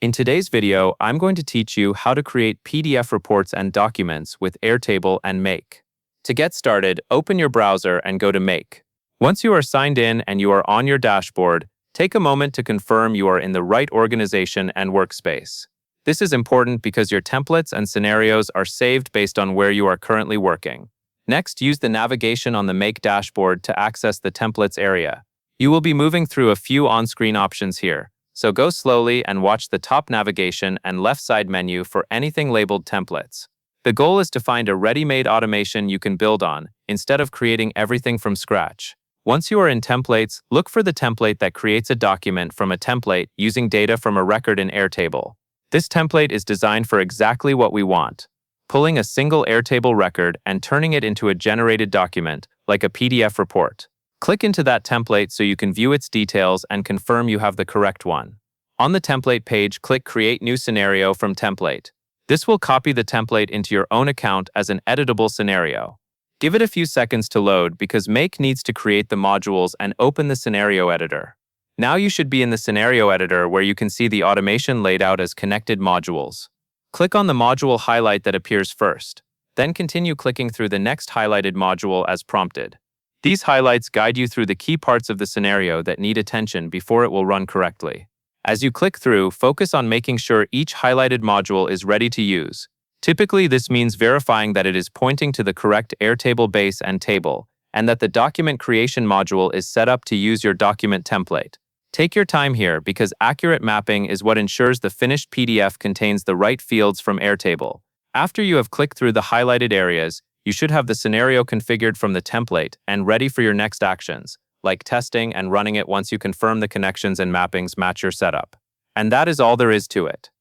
In today's video, I'm going to teach you how to create PDF reports and documents with Airtable and Make. To get started, open your browser and go to Make. Once you are signed in and you are on your dashboard, take a moment to confirm you are in the right organization and workspace. This is important because your templates and scenarios are saved based on where you are currently working. Next, use the navigation on the Make dashboard to access the Templates area. You will be moving through a few on-screen options here, so go slowly and watch the top navigation and left side menu for anything labeled Templates. The goal is to find a ready-made automation you can build on, instead of creating everything from scratch. Once you are in Templates, look for the template that creates a document from a template using data from a record in Airtable. This template is designed for exactly what we want, pulling a single Airtable record and turning it into a generated document, like a PDF report. Click into that template so you can view its details and confirm you have the correct one. On the template page, click Create New Scenario from Template. This will copy the template into your own account as an editable scenario. Give it a few seconds to load because Make needs to create the modules and open the scenario editor. Now you should be in the scenario editor where you can see the automation laid out as connected modules. Click on the module highlight that appears first. Then continue clicking through the next highlighted module as prompted. These highlights guide you through the key parts of the scenario that need attention before it will run correctly. As you click through, focus on making sure each highlighted module is ready to use. Typically, this means verifying that it is pointing to the correct Airtable base and table, and that the document creation module is set up to use your document template. Take your time here because accurate mapping is what ensures the finished PDF contains the right fields from Airtable. After you have clicked through the highlighted areas, you should have the scenario configured from the template and ready for your next actions, like testing and running it once you confirm the connections and mappings match your setup. And that is all there is to it.